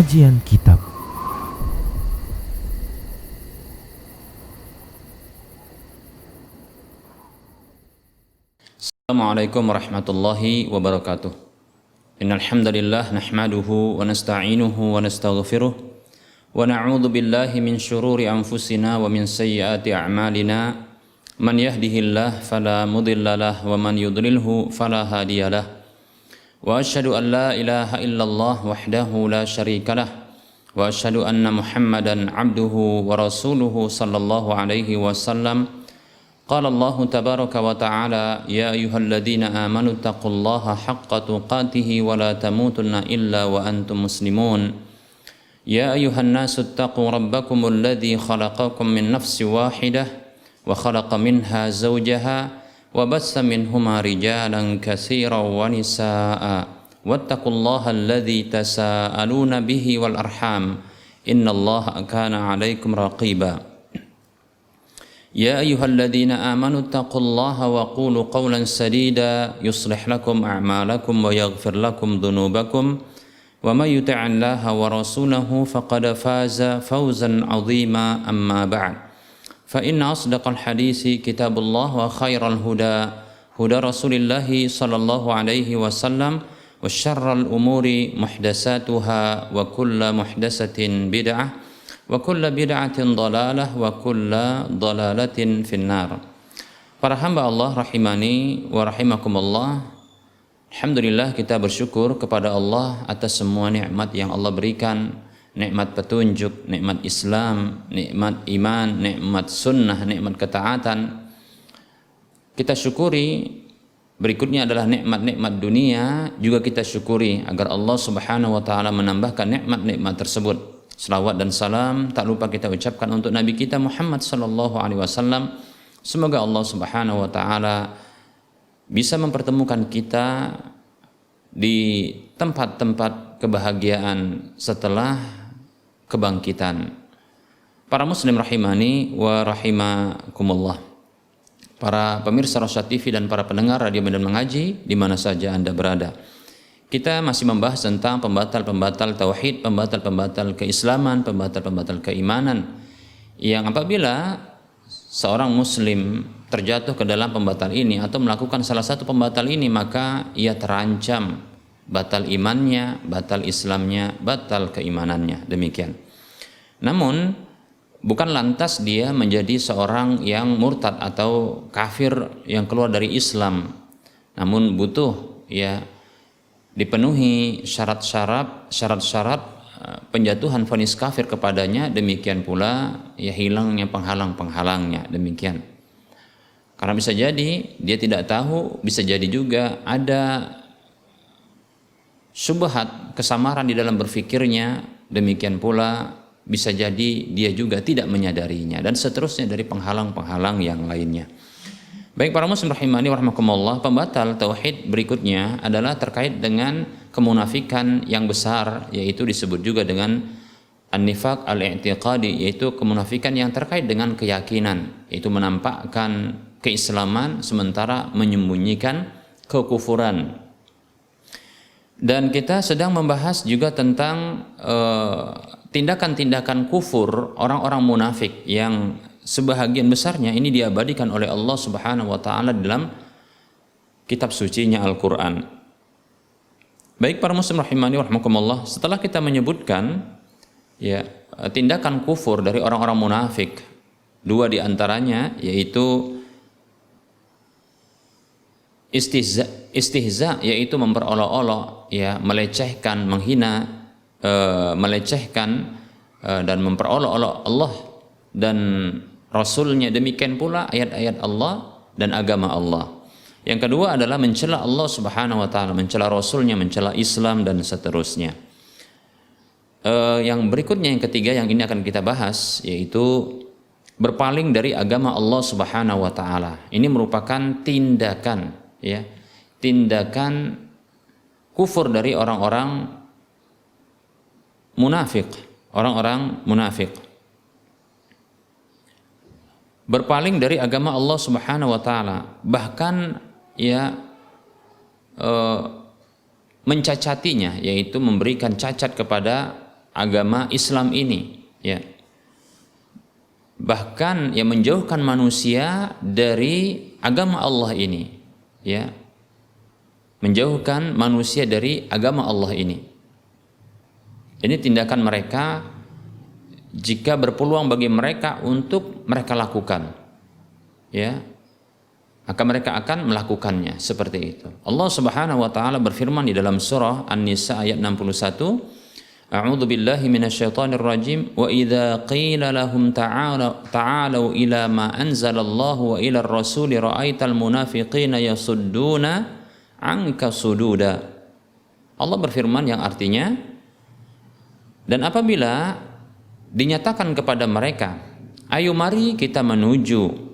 Kajian Kitab. Assalamualaikum warahmatullahi wabarakatuh. Innal hamdalillah nahmaduhu wa nasta'inuhu wa nastaghfiruh wa na'udzu billahi min shururi anfusina wa min sayyiati a'malina. Man yahdihillahu fala mudhillalah wa man yudlilhu fala hadiyalah. Wa asyhadu an la ilaha illallah wahdahu la syarikalah wa asyhadu anna Muhammadan 'abduhu wa rasuluhu sallallahu alaihi wasallam. Qala Allah tabaraka wa ta'ala ya ayyuhalladzina amanu taqullaha haqqa tuqatih wa la tamutunna illa wa antum muslimun. Ya ayyuhan nasu taqu rabbakumul ladzi khalaqakum min nafsin wahidah wa khalaqa minha zawjaha wa bassa minhuma rijalan katsiran wa nisaa'a wattaqullaha alladzi tasaaluna bihi wal arham innallaha kana 'alaikum raqiba. يا أيها الذين آمنوا اتقوا الله وقولوا قولا سديدا يصلح لكم أعمالكم ويغفر لكم ذنوبكم ومن يطع الله ورسوله فقد فاز فوزا عظيما أما بعد فإن أصدق الحديث كتاب الله وخير الهدى هدى رسول الله صلى الله عليه وسلم وشر الأمور محدثاتها وكل محدثة بدعة wa kullu bid'atin dhalalah wa kullu dhalalatin finnar. Para hamba Allah rahimani wa rahimakumullah. Alhamdulillah, kita bersyukur kepada Allah atas semua nikmat yang Allah berikan, nikmat petunjuk, nikmat Islam, nikmat iman, nikmat sunnah, nikmat ketaatan. Kita syukuri. Berikutnya adalah nikmat-nikmat dunia juga kita syukuri agar Allah Subhanahu wa taala menambahkan nikmat-nikmat tersebut. Selawat dan salam tak lupa kita ucapkan untuk Nabi kita Muhammad sallallahu alaihi wasallam. Semoga Allah Subhanahu wa taala bisa mempertemukan kita di tempat-tempat kebahagiaan setelah kebangkitan. Para muslim rahimani wa rahimakumullah. Para pemirsa Rosyad TV dan para pendengar Radio Medan Mengaji di mana saja Anda berada. Kita masih membahas tentang pembatal-pembatal tauhid, pembatal-pembatal keislaman, pembatal-pembatal keimanan yang apabila seorang muslim terjatuh ke dalam pembatal ini atau melakukan salah satu pembatal ini, maka ia terancam batal imannya, batal Islamnya, batal keimanannya. Demikian. Namun bukan lantas dia menjadi seorang yang murtad atau kafir yang keluar dari Islam. Namun butuh dipenuhi syarat-syarat penjatuhan vonis kafir kepadanya, demikian pula hilangnya penghalang-penghalangnya, demikian. Karena bisa jadi dia tidak tahu, bisa jadi juga ada syubhat, kesamaran di dalam berfikirnya, demikian pula bisa jadi dia juga tidak menyadarinya, dan seterusnya dari penghalang-penghalang yang lainnya. Baik para muslim rahimani wa rahimakumullah, pembatal tauhid berikutnya adalah terkait dengan kemunafikan yang besar, yaitu disebut juga dengan an-nifaq al-i'tiqadi, yaitu kemunafikan yang terkait dengan keyakinan, yaitu menampakkan keislaman sementara menyembunyikan kekufuran. Dan kita sedang membahas juga tentang tindakan-tindakan kufur orang-orang munafik yang sebahagian besarnya ini diabadikan oleh Allah Subhanahu wa taala dalam kitab sucinya Al-Qur'an. Baik para muslim rahimani wa rahimakumullah, setelah kita menyebutkan tindakan kufur dari orang-orang munafik, dua di antaranya yaitu istihza, yaitu memperolok-olok, melecehkan, menghina, melecehkan dan memperolok-olok Allah dan Rasulnya, demikian pula ayat-ayat Allah dan agama Allah. Yang kedua adalah mencela Allah Subhanahu wa taala, mencela Rasulnya, mencela Islam dan seterusnya. Yang berikutnya, yang ketiga yang ini akan kita bahas, yaitu berpaling dari agama Allah Subhanahu wa taala. Ini merupakan tindakan kufur dari orang-orang munafik, berpaling dari agama Allah Subhanahu wa taala, bahkan mencacatinya, yaitu memberikan cacat kepada agama Islam ini, ya. Bahkan yang menjauhkan manusia dari agama Allah ini, ya. Menjauhkan manusia dari agama Allah ini. Ini tindakan mereka jika berpeluang bagi mereka untuk mereka lakukan, ya, maka mereka akan melakukannya seperti itu. Allah Subhanahu wa taala berfirman di dalam surah An-Nisa ayat 61, A'udzu billahi minasyaitonir rajim wa idza qila lahum ta'alu ila ma anzalallahu wa ila ar-rasuli ra'aital munafiqina yasudduna 'anka sududa. Allah berfirman yang artinya, dan apabila dinyatakan kepada mereka, ayo mari kita menuju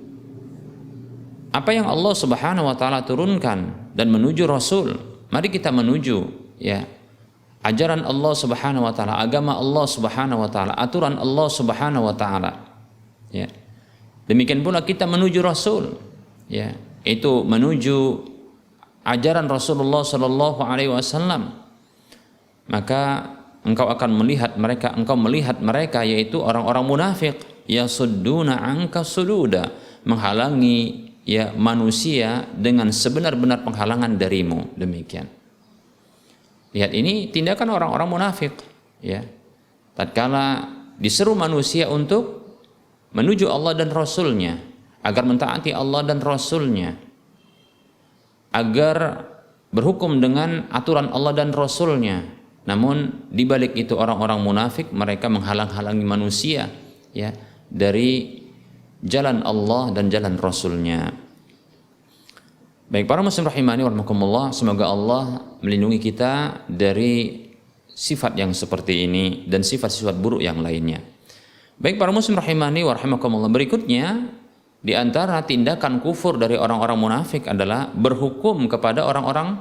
apa yang Allah Subhanahu wa taala turunkan dan menuju Rasul, mari kita menuju, ya, ajaran Allah Subhanahu wa taala, agama Allah Subhanahu wa taala, aturan Allah Subhanahu wa taala, ya. Demikian pula kita menuju Rasul, ya, itu menuju ajaran Rasulullah sallallahu alaihi wasallam. Maka engkau melihat mereka yaitu orang-orang munafik, yasudduna anka sududa, menghalangi, ya, manusia dengan sebenar-benar penghalangan darimu. Demikian. Lihat, ini tindakan orang-orang munafik, ya. Tatkala diseru manusia untuk menuju Allah dan Rasulnya, agar mentaati Allah dan Rasulnya, agar berhukum dengan aturan Allah dan Rasulnya. Namun di balik itu orang-orang munafik, mereka menghalang-halangi manusia, ya, dari jalan Allah dan jalan Rasulnya. Baik para muslim rahimani wa rahmakumullah, semoga Allah melindungi kita dari sifat yang seperti ini dan sifat-sifat buruk yang lainnya. Baik para muslim rahimani wa rahmakumullah, berikutnya di antara tindakan kufur dari orang-orang munafik adalah berhukum kepada orang-orang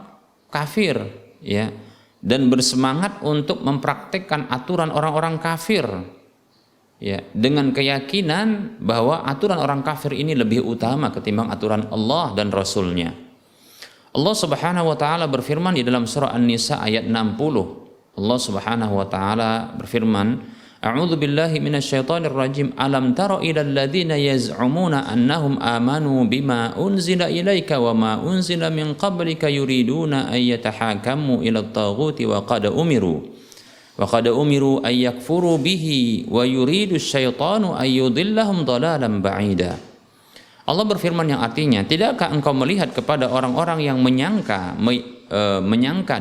kafir, ya, dan bersemangat untuk mempraktikkan aturan orang-orang kafir, ya, dengan keyakinan bahwa aturan orang kafir ini lebih utama ketimbang aturan Allah dan Rasulnya. Allah Subhanahu wa taala berfirman di dalam surah An-Nisa ayat 60. Allah Subhanahu wa taala berfirman, A'udzu billahi minasyaitonir rajim. Alam tara ilal ladzina yaz'umuna annahum amanu bima unzila ilaika wa ma unzila min qablika yuriduna ay yatahakamu ila at-taghuti wa qad umiru ay yakfuru bihi wa yuridu asyaitanu ay yudillahum dhalalan ba'ida. Allah berfirman yang artinya, tidakkah engkau melihat kepada orang-orang yang menyangka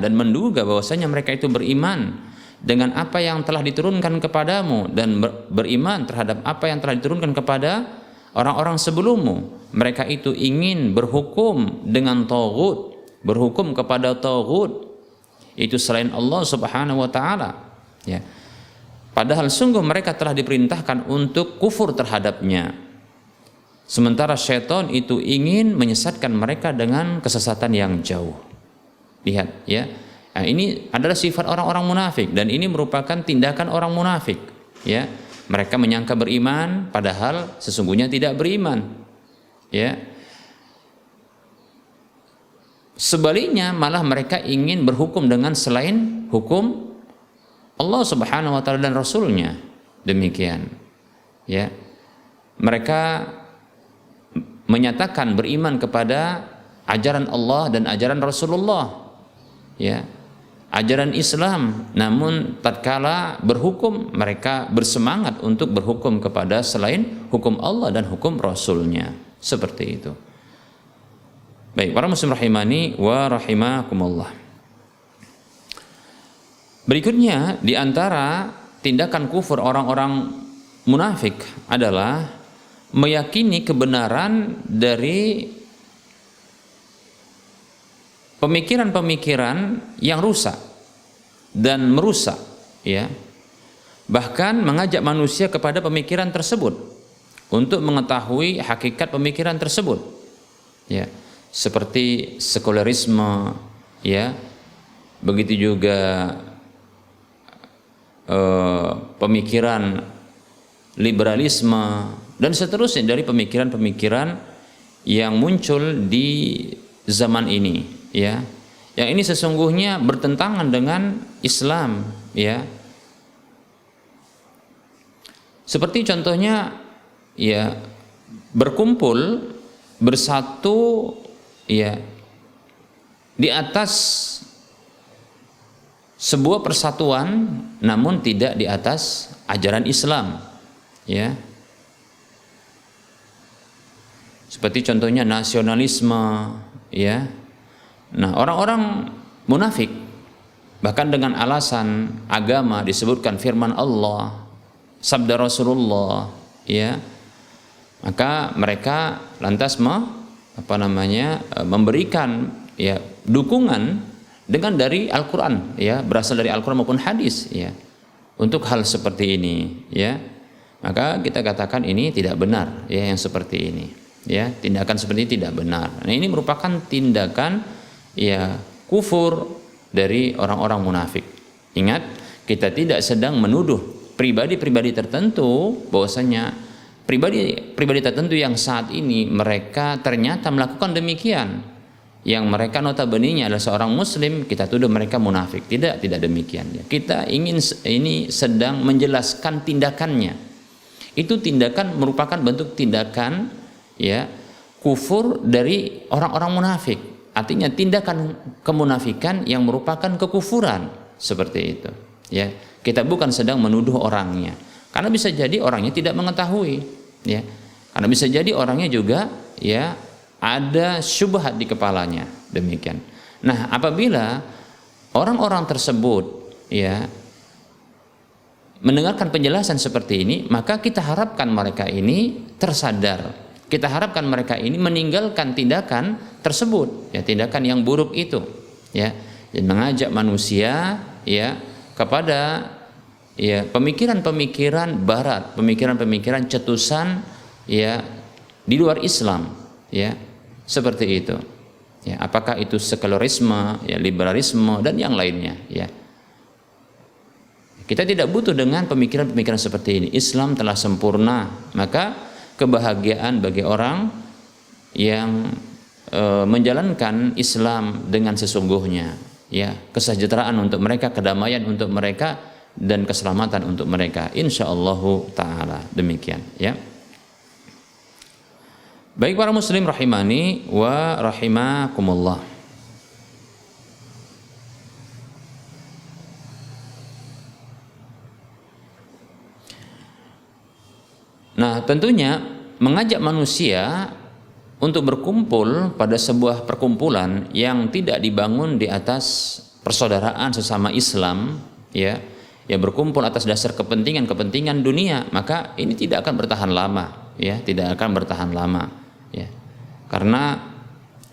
dan menduga bahwasanya mereka itu beriman dengan apa yang telah diturunkan kepadamu dan beriman terhadap apa yang telah diturunkan kepada orang-orang sebelummu. Mereka itu ingin berhukum dengan taghut, berhukum kepada taghut, itu selain Allah Subhanahu wa taala, ya. Padahal sungguh mereka telah diperintahkan untuk kufur terhadapnya. Sementara syaitan itu ingin menyesatkan mereka dengan kesesatan yang jauh. Lihat, ya. Nah, ini adalah sifat orang-orang munafik dan ini merupakan tindakan orang munafik, ya. Mereka menyangka beriman padahal sesungguhnya tidak beriman, ya. Sebaliknya malah mereka ingin berhukum dengan selain hukum Allah Subhanahu wa taala dan Rasulnya. Demikian, ya. Mereka menyatakan beriman kepada ajaran Allah dan ajaran Rasulullah, ya, ajaran Islam, namun tatkala berhukum mereka bersemangat untuk berhukum kepada selain hukum Allah dan hukum Rasulnya, seperti itu. Baik para muslim rahimani wa rahimakumullah, berikutnya di antara tindakan kufur orang-orang munafik adalah meyakini kebenaran dari pemikiran-pemikiran yang rusak dan merusak, ya. Bahkan mengajak manusia kepada pemikiran tersebut untuk mengetahui hakikat pemikiran tersebut, ya. Seperti sekularisme, ya. Begitu juga pemikiran liberalisme dan seterusnya dari pemikiran-pemikiran yang muncul di zaman ini, ya, yang ini sesungguhnya bertentangan dengan Islam, ya. Seperti contohnya ya berkumpul bersatu ya di atas sebuah persatuan namun tidak di atas ajaran Islam ya. Seperti contohnya nasionalisme ya. Nah, orang-orang munafik bahkan dengan alasan agama disebutkan firman Allah, sabda Rasulullah ya. Maka mereka lantas memberikan ya dukungan dengan dari Al-Qur'an ya, berasal dari Al-Qur'an maupun hadis ya. Untuk hal seperti ini ya. Maka kita katakan ini tidak benar ya yang seperti ini. Ya, tindakan seperti ini tidak benar. Nah, ini merupakan tindakan ya kufur dari orang-orang munafik. Ingat, kita tidak sedang menuduh pribadi-pribadi tertentu bahwasanya pribadi tertentu yang saat ini mereka ternyata melakukan demikian. Yang mereka notabene adalah seorang muslim, kita tuduh mereka munafik. Tidak demikian ya. Kita ingin ini sedang menjelaskan tindakannya. Itu tindakan merupakan bentuk tindakan ya kufur dari orang-orang munafik. Artinya tindakan kemunafikan yang merupakan kekufuran seperti itu ya. Kita bukan sedang menuduh orangnya, karena bisa jadi orangnya tidak mengetahui ya, karena bisa jadi orangnya juga ya ada syubhat di kepalanya, demikian. Nah, apabila orang-orang tersebut ya mendengarkan penjelasan seperti ini, maka kita harapkan mereka ini tersadar. Kita harapkan mereka ini meninggalkan tindakan tersebut, ya tindakan yang buruk itu, ya, dan mengajak manusia, ya, kepada ya pemikiran-pemikiran Barat, pemikiran-pemikiran cetusan, ya, di luar Islam, ya, seperti itu. Ya, apakah itu sekularisme, ya, liberalisme dan yang lainnya, ya. Kita tidak butuh dengan pemikiran-pemikiran seperti ini. Islam telah sempurna, maka kebahagiaan bagi orang yang menjalankan Islam dengan sesungguhnya, ya, kesejahteraan untuk mereka, kedamaian untuk mereka, dan keselamatan untuk mereka, insyaallah taala. Demikian ya. Baik para muslim rahimani wa rahimakumullah. Nah, tentunya mengajak manusia untuk berkumpul pada sebuah perkumpulan yang tidak dibangun di atas persaudaraan sesama Islam, ya, ya berkumpul atas dasar kepentingan dunia, maka ini tidak akan bertahan lama, ya, tidak akan bertahan lama, ya. Karena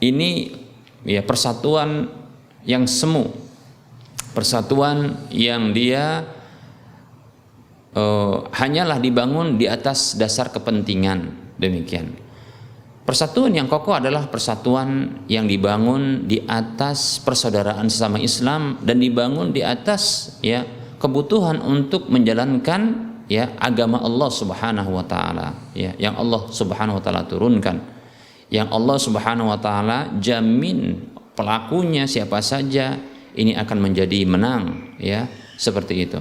ini ya persatuan yang semu, persatuan yang dia hanyalah dibangun di atas dasar kepentingan, demikian. Persatuan yang kokoh adalah persatuan yang dibangun di atas persaudaraan sesama Islam dan dibangun di atas ya kebutuhan untuk menjalankan ya agama Allah Subhanahu wa taala, ya, yang Allah Subhanahu wa taala turunkan. Yang Allah Subhanahu wa taala jamin pelakunya siapa saja ini akan menjadi menang, ya, seperti itu.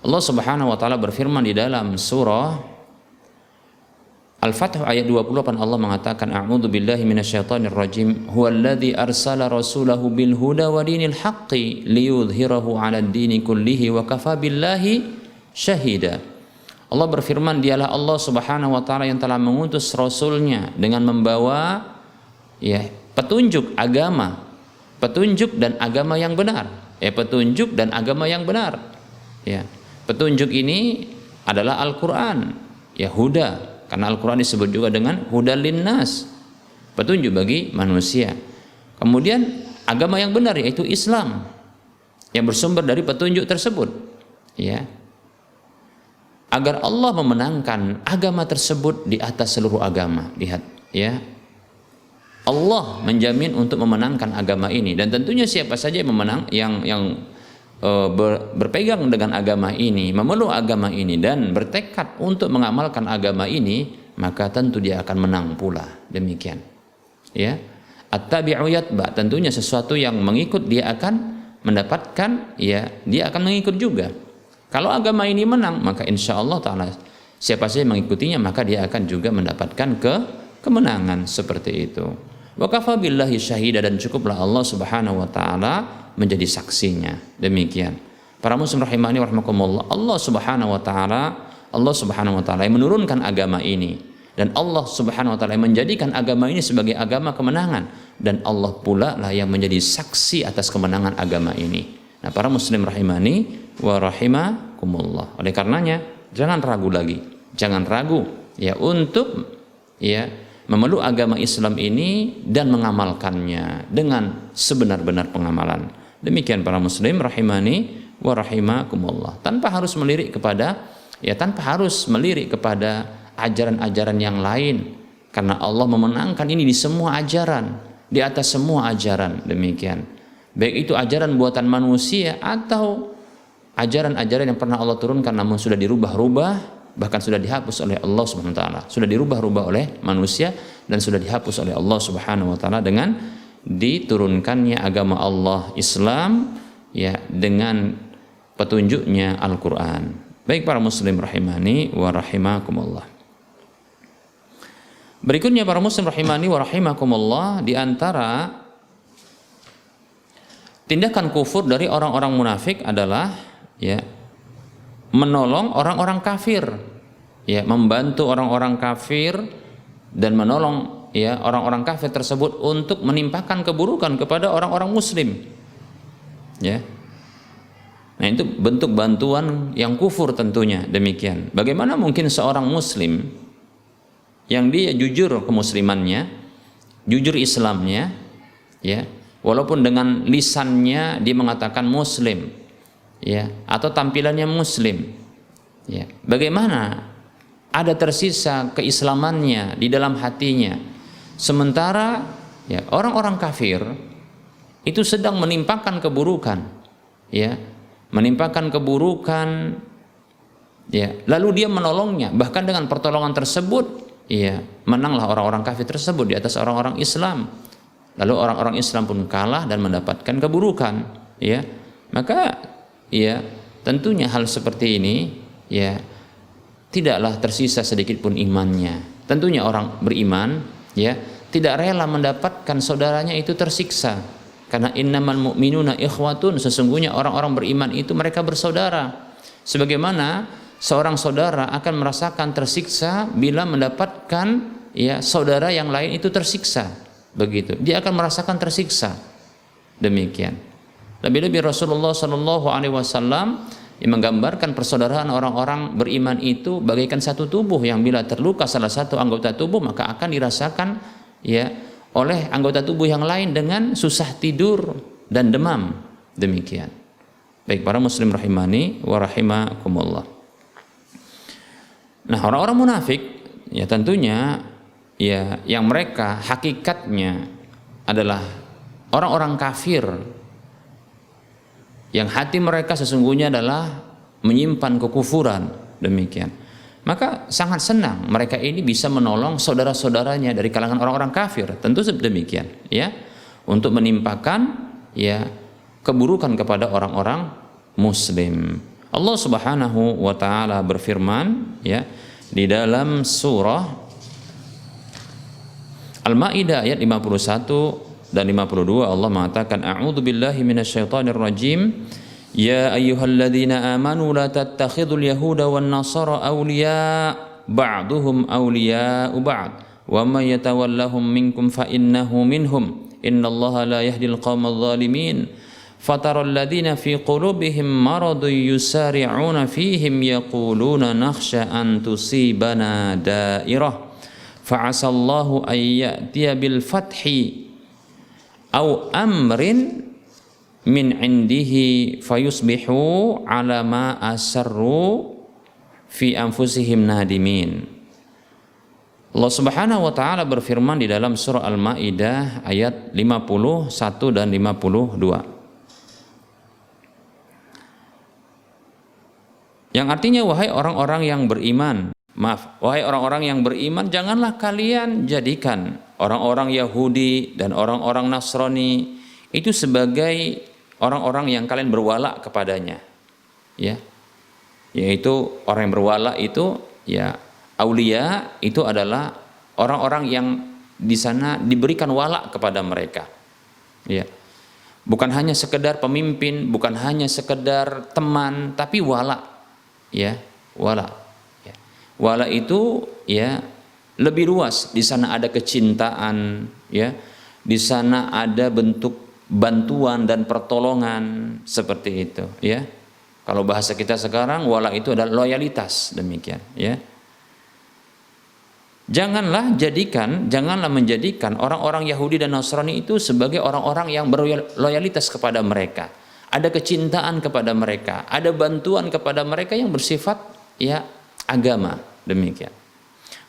Allah Subhanahu wa taala berfirman di dalam surah Al-Fath ayat 28, Allah mengatakan, a'udzu billahi minasyaitonir rajim, huwallazi arsala rasulahu bil huda wa dinil haqqi liyudhhirahu 'alad dini kullihi wa kafa billahi syahida. Allah berfirman, dialah Allah Subhanahu wa taala yang telah mengutus rasulnya dengan membawa ya petunjuk agama, petunjuk dan agama yang benar. Petunjuk dan agama yang benar. Ya. Petunjuk ini adalah Al-Qur'an, ya, huda, karena Al-Qur'an disebut juga dengan hudal linnas, petunjuk bagi manusia. Kemudian agama yang benar yaitu Islam yang bersumber dari petunjuk tersebut, ya. Agar Allah memenangkan agama tersebut di atas seluruh agama. Lihat, ya. Allah menjamin untuk memenangkan agama ini, dan tentunya siapa saja yang memenang, yang berpegang dengan agama ini, memeluk agama ini dan bertekad untuk mengamalkan agama ini, maka tentu dia akan menang pula. Demikian, ya. At-tabi'u yatba, tentunya sesuatu yang mengikut dia akan mendapatkan, ya, dia akan mengikut juga. Kalau agama ini menang, maka insya Allah taala siapa saja yang mengikutinya maka dia akan juga mendapatkan kemenangan seperti itu. Wa kafa billahi syahida, dan cukuplah Allah Subhanahu wa taala menjadi saksinya. Demikian. Para muslim rahimani wa rahimakumullah, Allah Subhanahu wa taala yang menurunkan agama ini, dan Allah Subhanahu wa taala yang menjadikan agama ini sebagai agama kemenangan, dan Allah pula lah yang menjadi saksi atas kemenangan agama ini. Nah, para muslim rahimani wa rahimakumullah. Oleh karenanya jangan ragu lagi, jangan ragu ya untuk ya memeluk agama Islam ini dan mengamalkannya dengan sebenar-benar pengamalan. Demikian para muslim rahimani wa rahimakumullah. Tanpa harus melirik kepada ajaran-ajaran yang lain, karena Allah memenangkan ini di semua ajaran, di atas semua ajaran. Demikian. Baik itu ajaran buatan manusia atau ajaran-ajaran yang pernah Allah turunkan namun sudah dirubah-rubah, bahkan sudah dihapus oleh Allah Subhanahu wa taala, sudah dirubah-rubah oleh manusia dan sudah dihapus oleh Allah Subhanahu wa taala dengan diturunkannya agama Allah Islam ya dengan petunjuknya Al-Qur'an. Baik para muslim rahimani wa rahimakumullah. Berikutnya para muslim rahimani wa rahimakumullah, di antara tindakan kufur dari orang-orang munafik adalah ya menolong orang-orang kafir, ya membantu orang-orang kafir dan menolong ya orang-orang kafir tersebut untuk menimpakan keburukan kepada orang-orang muslim. Ya. Nah, itu bentuk bantuan yang kufur tentunya. Demikian. Bagaimana mungkin seorang muslim yang dia jujur kemuslimannya, jujur Islamnya, ya, walaupun dengan lisannya dia mengatakan muslim, ya, atau tampilannya muslim, ya, bagaimana ada tersisa keislamannya di dalam hatinya, sementara ya orang-orang kafir itu sedang menimpakan keburukan, ya, menimpakan keburukan, ya, lalu dia menolongnya, bahkan dengan pertolongan tersebut, ya, menanglah orang-orang kafir tersebut di atas orang-orang Islam, lalu orang-orang Islam pun kalah dan mendapatkan keburukan, ya, maka ya tentunya hal seperti ini ya tidaklah tersisa sedikit pun imannya. Tentunya orang beriman ya tidak rela mendapatkan saudaranya itu tersiksa, karena innamal mu'minuna ikhwatun, sesungguhnya orang-orang beriman itu mereka bersaudara. Sebagaimana seorang saudara akan merasakan tersiksa bila mendapatkan ya saudara yang lain itu tersiksa, begitu dia akan merasakan tersiksa. Demikian. Lebih-lebih Rasulullah SAW yang menggambarkan persaudaraan orang-orang beriman itu bagaikan satu tubuh yang bila terluka salah satu anggota tubuh maka akan dirasakan ya oleh anggota tubuh yang lain dengan susah tidur dan demam. Demikian. Baik para muslim rahimani wa rahimakumullah. Nah, orang-orang munafik ya tentunya ya yang mereka hakikatnya adalah orang-orang kafir yang hati mereka sesungguhnya adalah menyimpan kekufuran. Demikian. Maka sangat senang mereka ini bisa menolong saudara-saudaranya dari kalangan orang-orang kafir. Tentu demikian, ya, untuk menimpakan ya keburukan kepada orang-orang muslim. Allah Subhanahu wa taala berfirman ya di dalam surah Al-Maidah ayat 51 dan 52, Allah mengatakan a'udzu billahi minasyaitonir rajim, ya ayyuhalladzina amanu la tattakhidul yahuda wan nasara awliya ba'duhum awliya'u ba'd wa may yatawallahum minkum fa innahu minhum innallaha la yahdil qaumadh dhalimin fataral ladzina fi qulubihim maradun yusari'una fihim yaquluna nakhsha an tusibana dairah fa'asallahu ay ya'tiya bil fathi au amrin min indihi fayusbihu ala ma asarru fi anfusihim nadimin. Allah Subhanahu wa taala berfirman di dalam surah Al-Maidah ayat 51 dan 52. Yang artinya wahai orang-orang yang beriman, wahai orang-orang yang beriman, janganlah kalian jadikan orang-orang Yahudi dan orang-orang Nasrani itu sebagai orang-orang yang kalian berwala kepadanya, ya, yaitu orang yang berwala itu ya Aulia itu adalah orang-orang yang di sana diberikan wala kepada mereka. Ya. Bukan hanya sekedar pemimpin, bukan hanya sekedar teman, tapi wala. Ya, wala. Ya. Wala itu ya lebih luas. Di sana ada kecintaan, ya. Di sana ada bentuk bantuan dan pertolongan seperti itu, ya. Kalau bahasa kita sekarang, wala itu adalah loyalitas, demikian, ya. Janganlah menjadikan orang-orang Yahudi dan Nasrani itu sebagai orang-orang yang berloyalitas kepada mereka. Ada kecintaan kepada mereka, ada bantuan kepada mereka yang bersifat ya agama, demikian.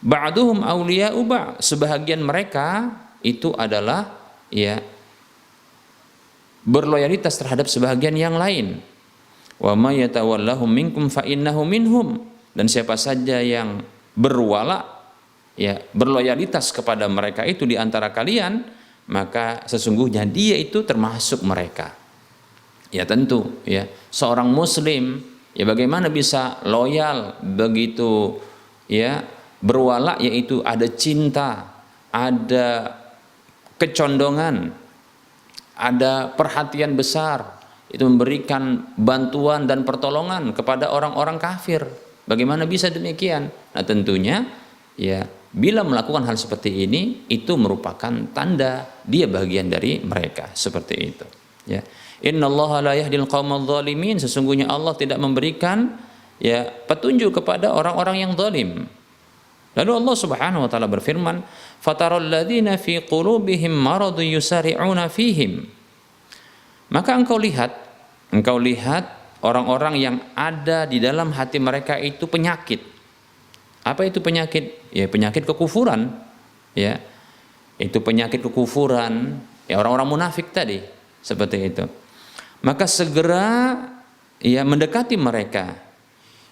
Ba'duhum awliya'u ba', sebahagian mereka itu adalah ya berloyalitas terhadap sebahagian yang lain. Wa may yatawallahum minkum fa innahu minhum, dan siapa saja yang berwala ya berloyalitas kepada mereka itu di antara kalian, maka sesungguhnya dia itu termasuk mereka. Ya tentu ya seorang muslim ya bagaimana bisa loyal begitu ya berwala, yaitu ada cinta, ada kecondongan, ada perhatian besar, itu memberikan bantuan dan pertolongan kepada orang-orang kafir. Bagaimana bisa demikian? Nah tentunya ya bila melakukan hal seperti ini itu merupakan tanda dia bagian dari mereka, seperti itu. Ya. Innallaha la yahdil qaumadz zalimin, sesungguhnya Allah tidak memberikan ya petunjuk kepada orang-orang yang zalim. Lalu Allah Subhanahu wa taala berfirman, "Fataral ladzina fi qulubihim maradun yusari'una fihim." Maka engkau lihat orang-orang yang ada di dalam hati mereka itu penyakit. Apa itu penyakit? Ya penyakit kekufuran. Ya. Itu penyakit kekufuran, ya orang-orang munafik tadi, seperti itu. Maka segera ya mendekati mereka.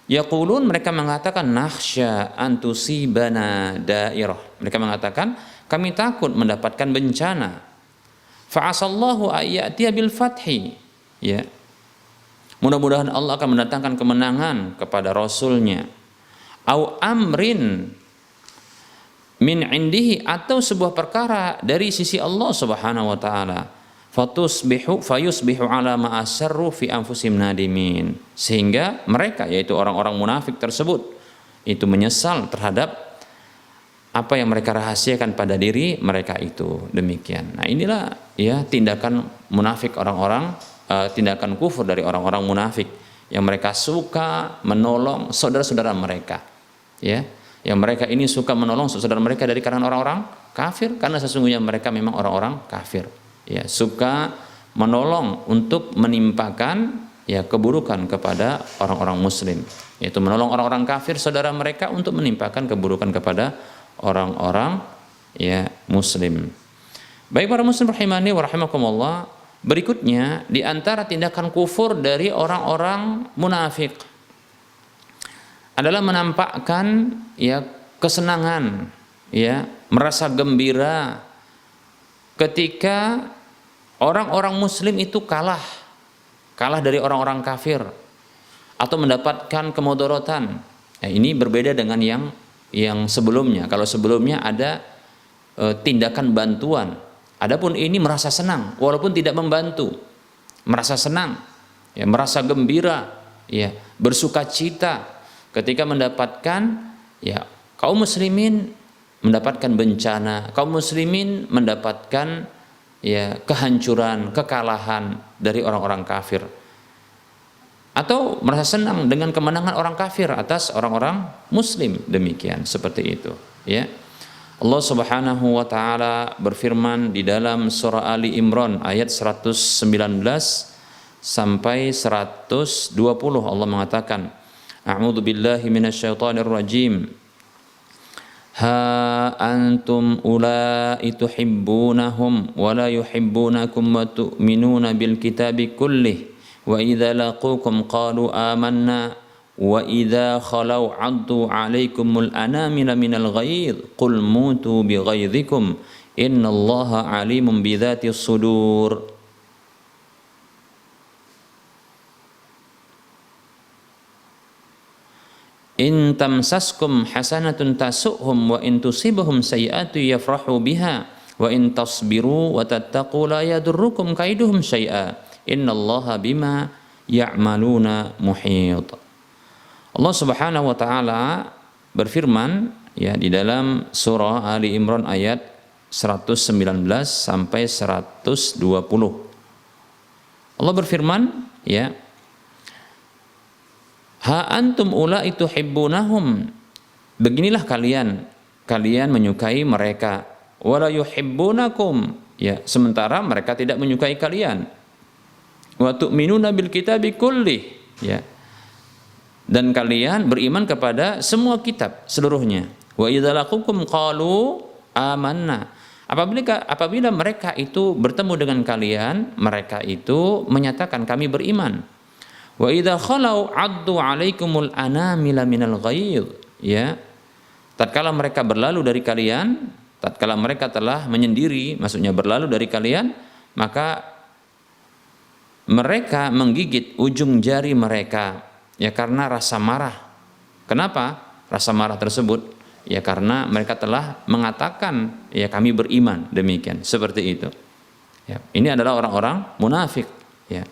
Yaqulun, mereka mengatakan nakhsya an tusibana dairah. Mereka mengatakan kami takut mendapatkan bencana. Fa'asallahu ayyatiya bil fathi. Ya. Mudah-mudahan Allah akan mendatangkan kemenangan kepada Rasulnya. Au amrin min indihi, atau sebuah perkara dari sisi Allah Subhanahu wa taala. Fayusbihu ala ma asarru fi anfusihim nadimin, sehingga mereka yaitu orang-orang munafik tersebut itu menyesal terhadap apa yang mereka rahasiakan pada diri mereka itu, demikian. Nah, inilah ya tindakan munafik orang-orang, tindakan kufur dari orang-orang munafik yang mereka suka menolong saudara-saudara mereka. Ya, yang mereka ini suka menolong saudara mereka dari kalangan orang-orang kafir, karena sesungguhnya mereka memang orang-orang kafir. Ya, suka menolong untuk menimpakan ya keburukan kepada orang-orang muslim, yaitu menolong orang-orang kafir saudara mereka untuk menimpakan keburukan kepada orang-orang ya muslim. Baik para muslim rahimani wa rahimakumullah, berikutnya di antara tindakan kufur dari orang-orang munafik adalah menampakkan ya kesenangan, ya merasa gembira ketika orang-orang muslim itu kalah dari orang-orang kafir atau mendapatkan kemudaratan. Nah, ini berbeda dengan yang sebelumnya. Kalau sebelumnya ada tindakan bantuan, adapun ini merasa senang walaupun tidak membantu, merasa senang, ya merasa gembira, ya bersukacita ketika mendapatkan ya kaum muslimin mendapatkan bencana, kaum muslimin mendapatkan ya kehancuran, kekalahan dari orang-orang kafir, atau merasa senang dengan kemenangan orang kafir atas orang-orang muslim, demikian, seperti itu, ya. Allah Subhanahu wa taala berfirman di dalam surah Ali Imran ayat 119 sampai 120, Allah mengatakan, A'udzu billahi minasyaitonir rajim. Ha antum ulai tuhibbunahum wa la yuhibbunakum wa tu'minuna bil kitabi kullih wa idza laqukum qalu amanna wa idza khalau 'addu 'alaikumul anamila minal ghaidh qul mutu bi ghaidhikum innallaha 'alimun bidzatis sudur. In tamsaskum hasanatun tasu'hum wa in tusibhum sayyi'atu yafrahu biha wa in tasbiru wa tattaqu la yadurrukum kaiduhum syai'a innallaha bima ya'maluna muhit. Allah Subhanahu wa taala berfirman ya di dalam surah Ali Imran ayat 119 sampai 120. Allah berfirman ya, ha antum ulai tuhibbunahum, beginilah kalian menyukai mereka, wala yuhibbunakum, ya sementara mereka tidak menyukai kalian. Wa tu'minuna bil kitabi kullih, ya, dan kalian beriman kepada semua kitab seluruhnya. Wa idza laqukum qalu amanna, apabila mereka itu bertemu dengan kalian, mereka itu menyatakan kami beriman. Wa idza khalau addu alaikumul anamila minal ghaidh, ya, tatkala mereka berlalu dari kalian, tatkala mereka telah menyendiri, maksudnya berlalu dari kalian, maka mereka menggigit ujung jari mereka, ya karena rasa marah. Kenapa rasa marah tersebut? Ya karena mereka telah mengatakan ya kami beriman, demikian, seperti itu. Ya, ini adalah orang-orang munafik, ya.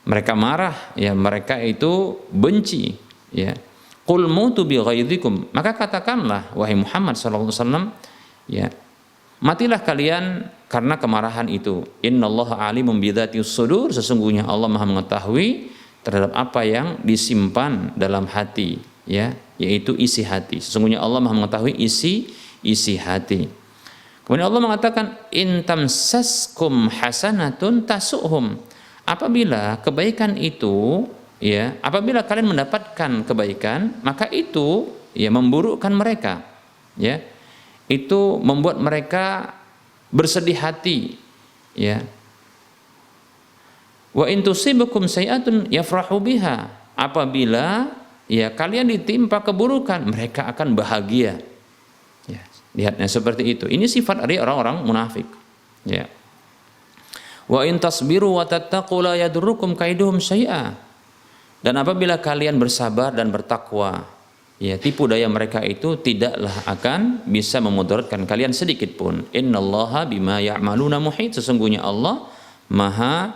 Mereka marah, ya mereka itu benci, ya. Qul mutu bi ghaidhikum, maka katakanlah wahai Muhammad sallallahu alaihi wasallam, ya, matilah kalian karena kemarahan itu. Innallaha alimun bidzatius sudur, sesungguhnya Allah Maha mengetahui terhadap apa yang disimpan dalam hati, ya, yaitu isi hati. Sesungguhnya Allah Maha mengetahui isi hati. Kemudian Allah mengatakan in tamsaskum hasanatun tasuhum, apabila kebaikan itu, ya, apabila kalian mendapatkan kebaikan, maka itu ya memburukkan mereka, ya. Itu membuat mereka bersedih hati, ya. Wa in tusibukum sayi'atun yafrahu biha, apabila ya kalian ditimpa keburukan, mereka akan bahagia. Ya, lihatnya seperti itu. Ini sifat dari orang-orang munafik, ya. Wa in tasbiru wa tattaqu la yadurrukum kaiduhum syai'a, dan apabila kalian bersabar dan bertakwa, ya tipu daya mereka itu tidaklah akan bisa memudaratkan kalian sedikit pun. Innallaha bima ya'maluna muhit, sesungguhnya Allah Maha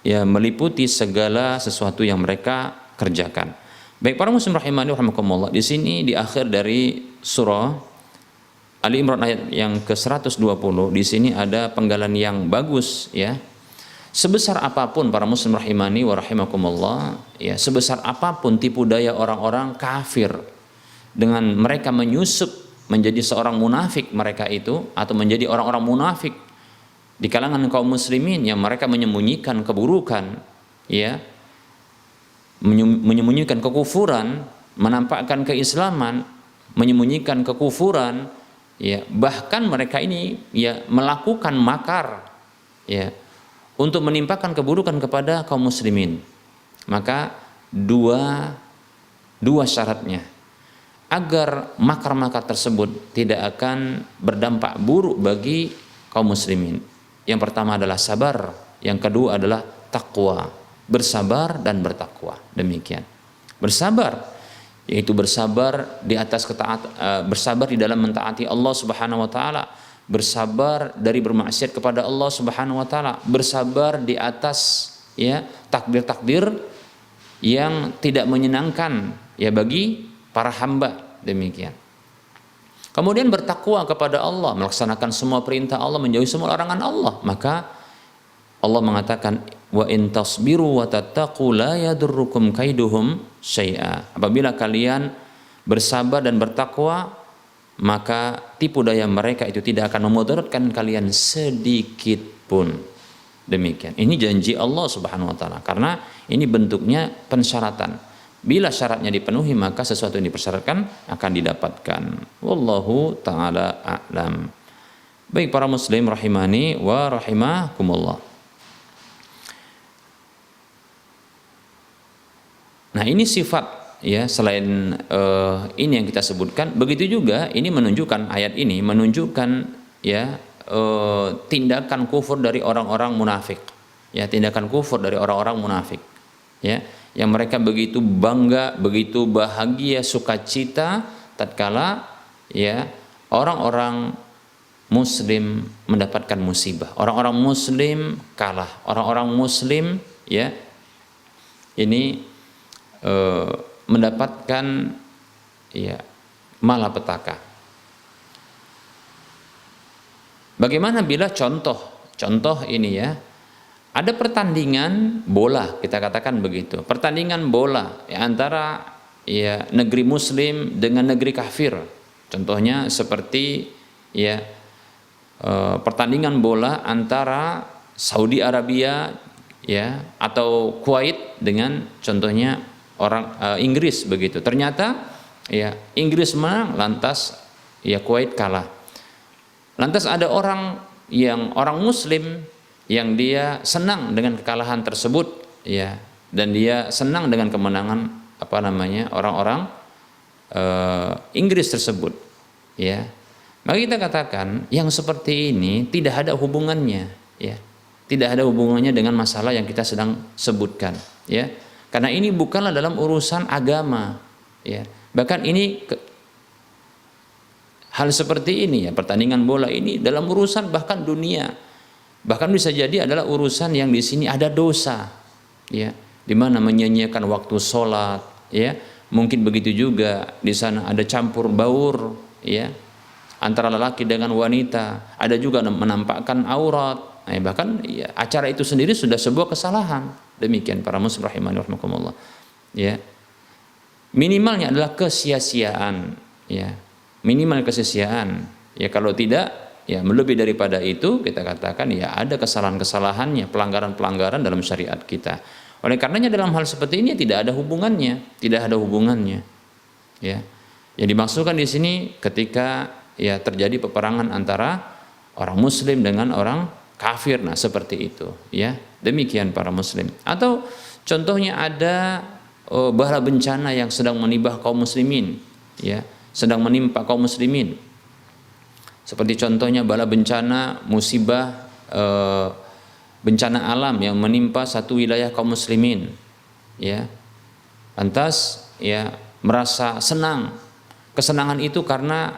ya meliputi segala sesuatu yang mereka kerjakan. Baik para muslim rahimani rahimakumullah, di sini di akhir dari surah Ali Imran ayat yang ke-120, di sini ada penggalan yang bagus, ya. Sebesar apapun para muslim rahimani wa rahimakumullah, ya, sebesar apapun tipu daya orang-orang kafir dengan mereka menyusup menjadi seorang munafik mereka itu, atau menjadi orang-orang munafik di kalangan kaum muslimin yang mereka menyembunyikan keburukan, ya, menyembunyikan kekufuran, menampakkan keislaman, menyembunyikan kekufuran, ya, bahkan mereka ini ya melakukan makar, ya, untuk menimpakan keburukan kepada kaum muslimin. Maka dua syaratnya agar makar-makar tersebut tidak akan berdampak buruk bagi kaum muslimin. Yang pertama adalah sabar, yang kedua adalah takwa, bersabar dan bertakwa. Demikian. Bersabar, yaitu bersabar di atas bersabar di dalam mentaati Allah Subhanahu wa taala, bersabar dari bermaksiat kepada Allah Subhanahu wa taala, bersabar di atas ya takdir-takdir yang tidak menyenangkan ya bagi para hamba, demikian. Kemudian bertakwa kepada Allah, melaksanakan semua perintah Allah, menjauhi semua larangan Allah. Maka Allah mengatakan wa in tasbiru wa tattaqu la yadurrukum kaiduhum syai'a, apabila kalian bersabar dan bertakwa, maka tipu daya mereka itu tidak akan memudaratkan kalian sedikit pun. Demikian. Ini janji Allah Subhanahu wa taala, karena ini bentuknya pensyaratan. Bila syaratnya dipenuhi, maka sesuatu yang dipersyaratkan akan didapatkan. Wallahu taala a'lam. Baik para muslim rahimani wa rahimakumullah. Nah, ini sifat, ya, selain ini yang kita sebutkan, begitu juga ini menunjukkan, ayat ini menunjukkan ya tindakan kufur dari orang-orang munafik, ya, tindakan kufur dari orang-orang munafik, ya, yang mereka begitu bangga, begitu bahagia, sukacita tatkala ya orang-orang muslim mendapatkan musibah, orang-orang muslim kalah, orang-orang muslim ya ini mendapatkan ya malapetaka. Bagaimana bila contoh ini ya, ada pertandingan bola, kita katakan begitu, pertandingan bola ya, antara ya negeri muslim dengan negeri kafir. Contohnya seperti ya pertandingan bola antara Saudi Arabia ya atau Kuwait dengan contohnya orang Inggris begitu. Ternyata ya Inggris menang, lantas ya Kuwait kalah. Lantas ada orang muslim yang dia senang dengan kekalahan tersebut ya, dan dia senang dengan kemenangan orang-orang Inggris tersebut ya. Maka kita katakan yang seperti ini tidak ada hubungannya ya. Tidak ada hubungannya dengan masalah yang kita sedang sebutkan ya. Karena ini bukanlah dalam urusan agama ya. Bahkan ini hal seperti ini ya, pertandingan bola ini dalam urusan bahkan dunia, bahkan bisa jadi adalah urusan yang di sini ada dosa, ya, di mana menyanyiakan waktu sholat, ya, mungkin begitu juga di sana ada campur baur, ya, antara lelaki dengan wanita, ada juga menampakkan aurat, bahkan ya, acara itu sendiri sudah sebuah kesalahan. Demikian para muslim rahimani rahimakumullah, ya, minimalnya adalah kesia-siaan, ya. Minimal kesia-siaan ya, kalau tidak ya lebih daripada itu kita katakan ya ada kesalahan-kesalahannya, pelanggaran-pelanggaran dalam syariat kita. Oleh karenanya dalam hal seperti ini tidak ada hubungannya ya. Yang dimaksudkan di sini ketika ya terjadi peperangan antara orang muslim dengan orang kafir, nah seperti itu ya. Demikian para muslim. Atau contohnya ada bala bencana yang sedang menimpa kaum muslimin ya, sedang menimpa kaum muslimin, seperti contohnya bala bencana, musibah, bencana alam yang menimpa satu wilayah kaum muslimin, ya, lantas ya merasa senang, kesenangan itu karena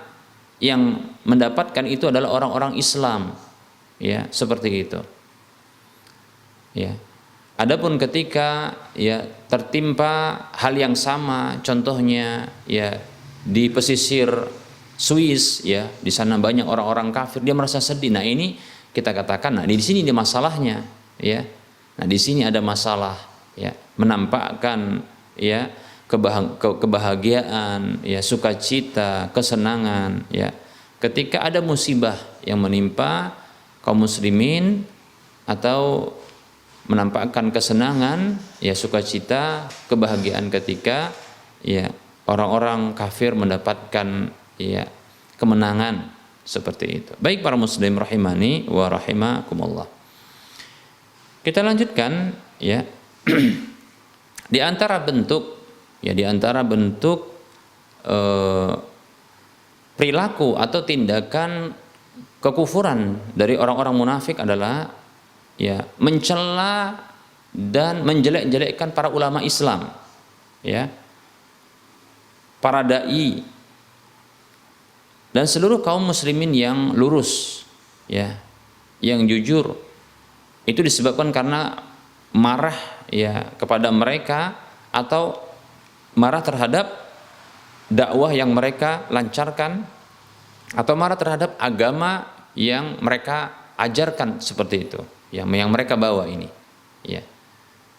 yang mendapatkan itu adalah orang-orang Islam, ya, seperti itu, ya. Adapun ketika ya tertimpa hal yang sama, contohnya ya di pesisir Swiss ya, di sana banyak orang-orang kafir, dia merasa sedih. Nah, ini kita katakan, nah di sini dia masalahnya ya. Nah, di sini ada masalah ya, menampakkan ya kebahagiaan, ya sukacita, kesenangan ya. Ketika ada musibah yang menimpa kaum muslimin atau menampakkan kesenangan, ya sukacita, kebahagiaan ketika ya orang-orang kafir mendapatkan ya kemenangan seperti itu. Baik para muslim rahimani wa rahimakumullah. Kita lanjutkan ya. Di antara bentuk perilaku atau tindakan kekufuran dari orang-orang munafik adalah ya mencela dan menjelek-jelekkan para ulama Islam, ya, para dai dan seluruh kaum muslimin yang lurus, ya, yang jujur. Itu disebabkan karena marah ya kepada mereka atau marah terhadap dakwah yang mereka lancarkan atau marah terhadap agama yang mereka ajarkan, seperti itu, yang mereka bawa ini, ya,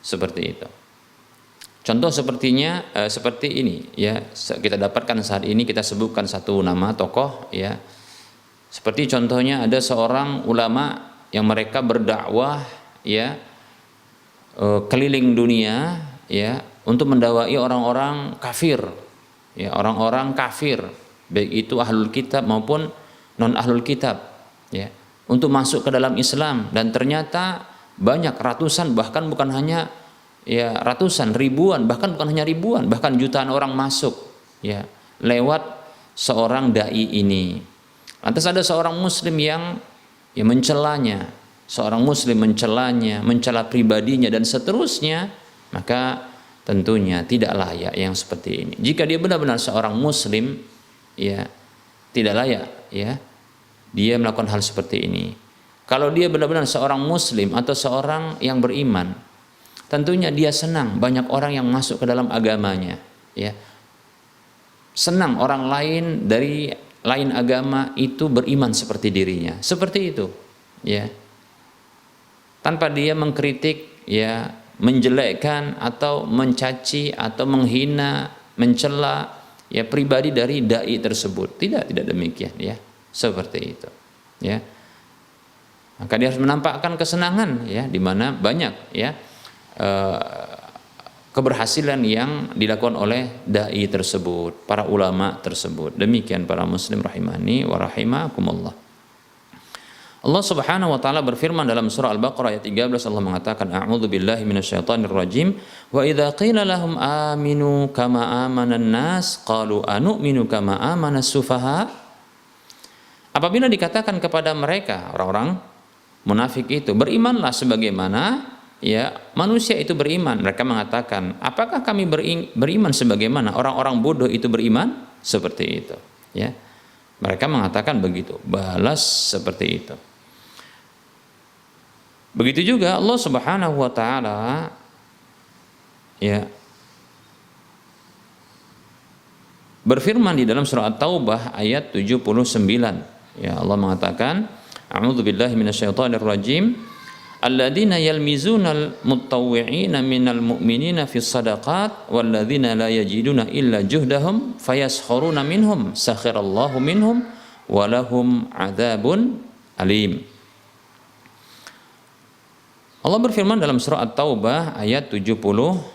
seperti itu. Contoh sepertinya seperti ini ya, kita dapatkan saat ini, kita sebutkan satu nama tokoh ya. Seperti contohnya ada seorang ulama yang mereka berdakwah ya keliling dunia ya untuk mendakwai orang-orang kafir. Ya, orang-orang kafir, baik itu ahlul kitab maupun non ahlul kitab ya, untuk masuk ke dalam Islam, dan ternyata banyak ratusan, bahkan bukan hanya ya ratusan, ribuan, bahkan bukan hanya ribuan, bahkan jutaan orang masuk ya lewat seorang dai ini. Lantas ada seorang muslim yang ya mencelanya, seorang muslim mencelanya, mencela pribadinya dan seterusnya. Maka tentunya tidak layak yang seperti ini. Jika dia benar-benar seorang muslim, ya tidak layak ya dia melakukan hal seperti ini. Kalau dia benar-benar seorang muslim atau seorang yang beriman, tentunya dia senang banyak orang yang masuk ke dalam agamanya, ya. Senang orang lain dari lain agama itu beriman seperti dirinya. Seperti itu, ya. Tanpa dia mengkritik, ya, menjelekkan atau mencaci atau menghina, mencela ya pribadi dari dai tersebut. Tidak demikian, ya. Seperti itu, ya. Maka dia harus menampakkan kesenangan, ya, di mana banyak, ya, keberhasilan yang dilakukan oleh dai tersebut, para ulama tersebut. Demikian para muslim rahimani wa rahimakumullah. Allah Subhanahu wa taala berfirman dalam surah Al-Baqarah ayat 13, Allah mengatakan, a'udzu billahi minasyaitonir rajim, wa idza qila lahum aminu kama amanan nas qalu anu'minu kama amanas sufaha. Apabila dikatakan kepada mereka, orang-orang munafik itu, berimanlah sebagaimana ya manusia itu beriman, mereka mengatakan, apakah kami beriman sebagaimana orang-orang bodoh itu beriman? Seperti itu, ya. Mereka mengatakan begitu, balas seperti itu. Begitu juga Allah Subhanahu wa taala, ya, berfirman di dalam surah At-Taubah ayat 79. Ya, Allah mengatakan, a'udzu billahi minasyaitonir rajim, alladzina yalmizunal mutawwi'ina minal mu'minina fis shadaqat walladzina la yajiduna illa juhdahum fayaskharuna minhum sakhirallahu minhum walahum adzabun alim. Allah berfirman dalam surah At-Taubah ayat 79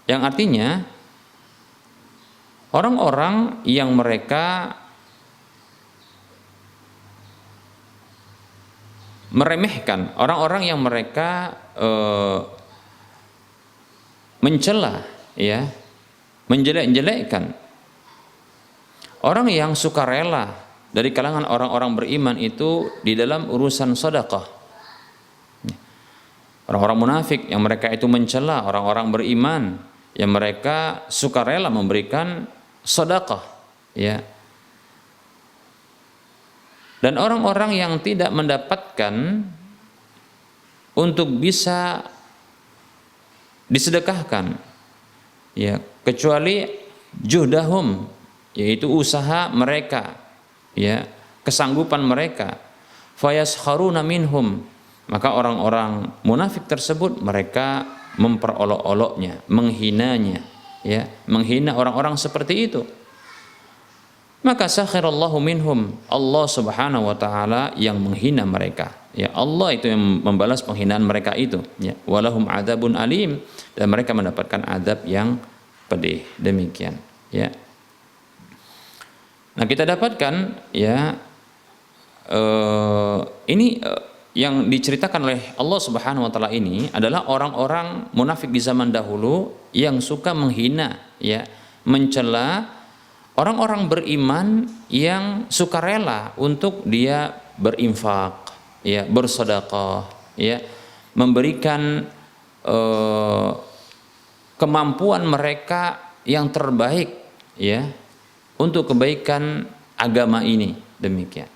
yang artinya orang-orang yang mereka meremehkan, orang-orang yang mereka mencela, ya, menjelek-jelekkan, orang yang sukarela dari kalangan orang-orang beriman itu di dalam urusan sedekah. Orang-orang munafik yang mereka itu mencela orang-orang beriman yang mereka sukarela memberikan sedekah, ya. Dan orang-orang yang tidak mendapatkan untuk bisa disedekahkan, ya, kecuali juhdahum, yaitu usaha mereka, ya, kesanggupan mereka, fayaskharuna minhum, maka orang-orang munafik tersebut mereka memperolok-oloknya, menghinanya, ya, menghina orang-orang seperti itu. Maka sakhirallahu minhum, Allah Subhanahu wa taala yang menghina mereka, ya, Allah itu yang membalas penghinaan mereka itu, ya, walahum adzabun alim, dan mereka mendapatkan azab yang pedih. Demikian, ya. Nah, kita dapatkan, ya, ini yang diceritakan oleh Allah Subhanahu wa taala ini adalah orang-orang munafik di zaman dahulu yang suka menghina, ya, mencela orang-orang beriman yang sukarela untuk dia berinfak, ya, bersedekah, ya, memberikan kemampuan mereka yang terbaik, ya, untuk kebaikan agama ini. Demikian.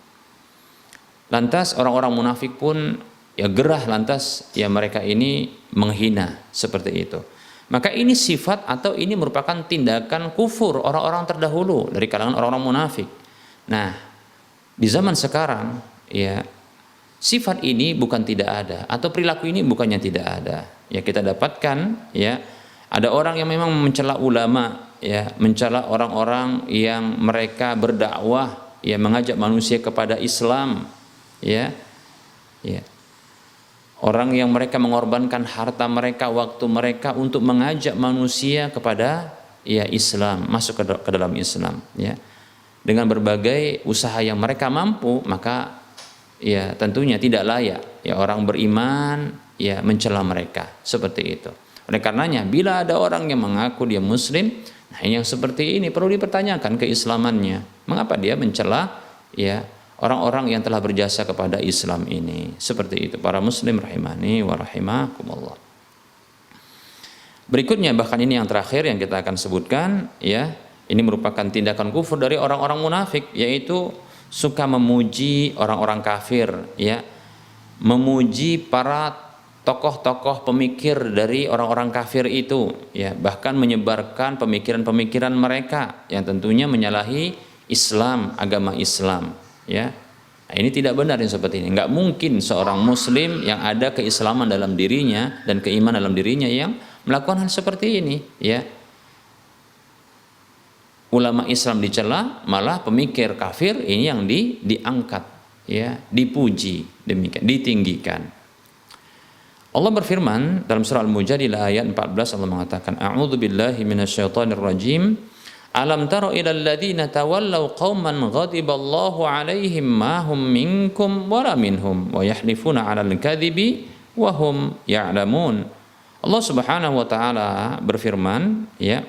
Lantas orang-orang munafik pun, ya, gerah lantas, ya, mereka ini menghina seperti itu. Maka ini sifat atau ini merupakan tindakan kufur orang-orang terdahulu dari kalangan orang-orang munafik. Nah, di zaman sekarang, ya, sifat ini bukan tidak ada atau perilaku ini bukannya tidak ada. Ya, kita dapatkan, ya, ada orang yang memang mencela ulama, ya, mencela orang-orang yang mereka berdakwah, ya, mengajak manusia kepada Islam, ya, ya. Orang yang mereka mengorbankan harta mereka, waktu mereka untuk mengajak manusia kepada, ya, Islam, masuk ke dalam Islam, ya. Dengan berbagai usaha yang mereka mampu, maka, ya, tentunya tidak layak, ya, orang beriman, ya, mencela mereka seperti itu. Oleh karenanya, bila ada orang yang mengaku dia muslim, nah, yang seperti ini perlu dipertanyakan keislamannya. Mengapa dia mencela, ya, orang-orang yang telah berjasa kepada Islam ini? Seperti itu para muslim rahimani wa rahimakumullah. Berikutnya, bahkan ini yang terakhir yang kita akan sebutkan, ya, ini merupakan tindakan kufur dari orang-orang munafik, yaitu suka memuji orang-orang kafir, ya, memuji para tokoh-tokoh pemikir dari orang-orang kafir itu, ya, bahkan menyebarkan pemikiran-pemikiran mereka yang tentunya menyalahi Islam, agama Islam, ya. Nah, ini tidak benar yang seperti ini. Enggak mungkin seorang muslim yang ada keislaman dalam dirinya dan keimanan dalam dirinya yang melakukan hal seperti ini, ya. Ulama Islam dicela, malah pemikir kafir ini yang diangkat, ya, dipuji, demikian, ditinggikan. Allah berfirman dalam surah Al-Mujadilah ayat 14, Allah mengatakan, A'udzu billahi minasyaitonir rajim. Alam tara ilal ladzina tawallaw qauman ghadiballahu 'alaihim ma hum minkum wala minhum wa yahlifuna 'alal kadzibi wa hum ya'lamun. Allah Subhanahu wa taala berfirman, ya,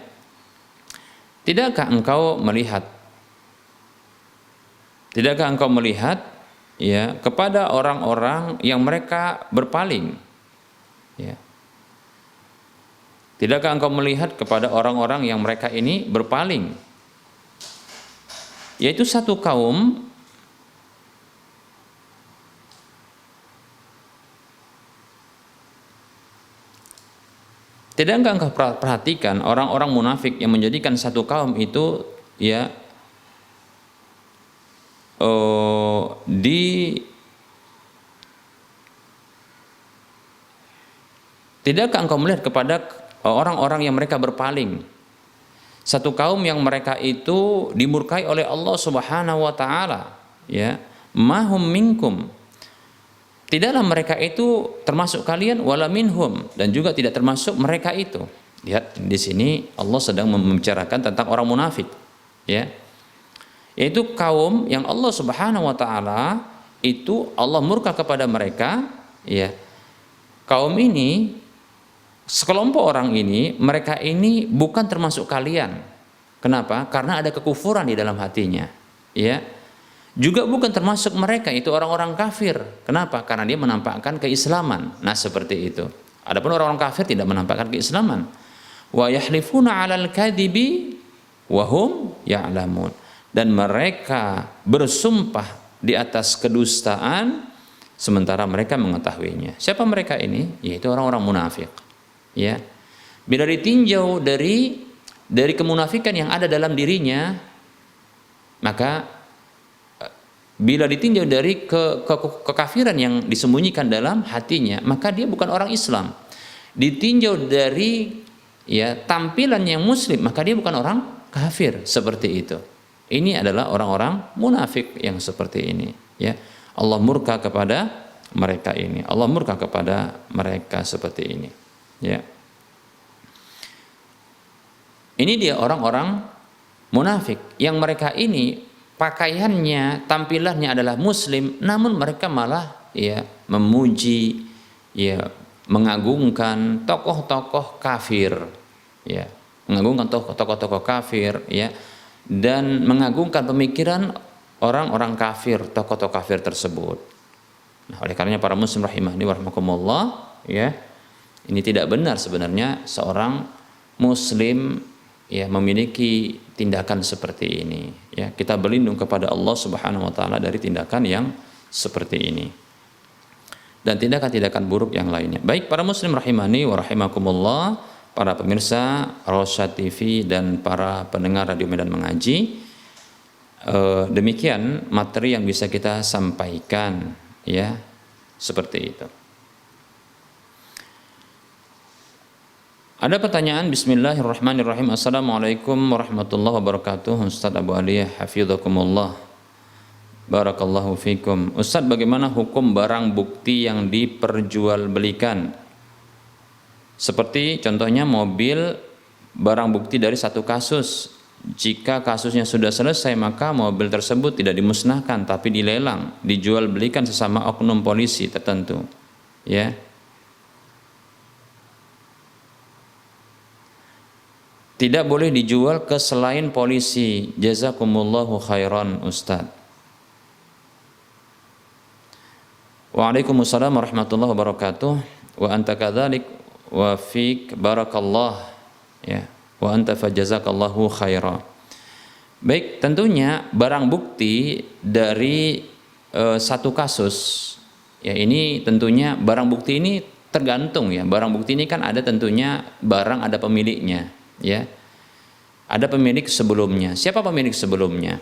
tidakkah engkau melihat ya, kepada orang-orang yang mereka berpaling, ya. Tidakkah engkau melihat kepada orang-orang yang mereka ini berpaling, yaitu satu kaum tidakkah engkau perhatikan orang-orang munafik yang menjadikan satu kaum itu, ya, tidakkah engkau melihat kepada orang-orang yang mereka berpaling, satu kaum yang mereka itu dimurkai oleh Allah Subhanahu wa taala, ya, mahum minkum, tidaklah mereka itu termasuk kalian, wala minhum, dan juga tidak termasuk mereka itu. Lihat di sini Allah sedang membicarakan tentang orang munafik, ya, yaitu kaum yang Allah Subhanahu wa taala itu Allah murka kepada mereka, ya. Kaum ini, sekelompok orang ini, mereka ini bukan termasuk kalian. Kenapa? Karena ada kekufuran di dalam hatinya, ya. Juga bukan termasuk mereka, itu orang-orang kafir. Kenapa? Karena dia menampakkan keislaman. Nah, seperti itu. Adapun orang-orang kafir tidak menampakkan keislaman. Wa yahlifuna 'alal kadzibi wa hum ya'lamun. Dan mereka bersumpah di atas kedustaan sementara mereka mengetahuinya. Siapa mereka ini? Yaitu orang-orang munafik. Ya, bila ditinjau dari kemunafikan yang ada dalam dirinya, maka bila ditinjau dari kekafiran yang disembunyikan dalam hatinya, maka dia bukan orang Islam. Ditinjau dari, ya, tampilan yang muslim, maka dia bukan orang kafir, seperti itu. Ini adalah orang-orang munafik yang seperti ini, ya. Allah murka kepada mereka ini. Allah murka kepada mereka seperti ini. Ya. Ini dia orang-orang munafik yang mereka ini pakaiannya, tampilannya adalah muslim, namun mereka malah, ya, memuji, ya, mengagungkan tokoh-tokoh kafir, ya, mengagungkan tokoh-tokoh kafir, ya, dan mengagungkan pemikiran orang-orang kafir, tokoh-tokoh kafir tersebut. Nah, oleh karenanya para muslim rahimahni wa rahimakumullah, ya, ini tidak benar sebenarnya seorang muslim, ya, memiliki tindakan seperti ini, ya. Kita berlindung kepada Allah Subhanahu wa taala dari tindakan yang seperti ini dan tindakan-tindakan buruk yang lainnya. Baik para muslim rahimani wa rahimakumullah, para pemirsa Rosyad TV dan para pendengar Radio Medan Mengaji, demikian materi yang bisa kita sampaikan, ya, seperti itu. Ada pertanyaan? Bismillahirrahmanirrahim. Assalamualaikum warahmatullahi wabarakatuh. Ustaz Abu Ali, hafidhakumullah. Barakallahu fikum. Ustaz, bagaimana hukum barang bukti yang diperjualbelikan? Seperti contohnya mobil, barang bukti dari satu kasus. Jika kasusnya sudah selesai, maka mobil tersebut tidak dimusnahkan tapi dilelang, dijual belikan sesama oknum polisi tertentu, ya. Tidak boleh dijual ke selain polisi. Jazakumullahu khairan Ustaz. Waalaikumsalam warahmatullahi wabarakatuh. Wa anta kadzalik wa fik barakallah ya wa anta fajazakallahu khaira. Baik, tentunya barang bukti dari satu kasus ya, ini tentunya barang bukti ini tergantung ya. Barang bukti ini kan ada tentunya barang ada pemiliknya ya. Ada pemilik sebelumnya. Siapa pemilik sebelumnya?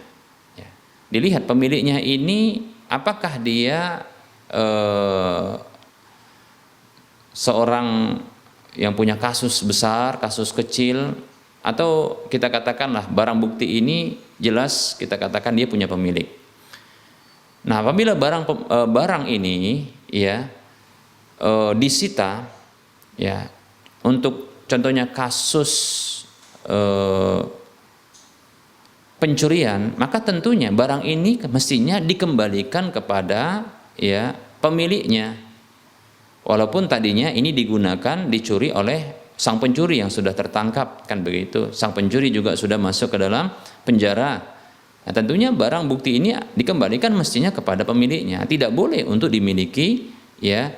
Ya. Dilihat pemiliknya ini apakah dia seorang yang punya kasus besar, kasus kecil, atau kita katakanlah barang bukti ini jelas kita katakan dia punya pemilik. Nah, apabila barang ini ya disita ya untuk contohnya kasus pencurian, maka tentunya barang ini mestinya dikembalikan kepada ya pemiliknya. Walaupun tadinya ini dicuri oleh sang pencuri yang sudah tertangkap, kan begitu. Sang pencuri juga sudah masuk ke dalam penjara. Nah, tentunya barang bukti ini dikembalikan mestinya kepada pemiliknya. Tidak boleh untuk dimiliki ya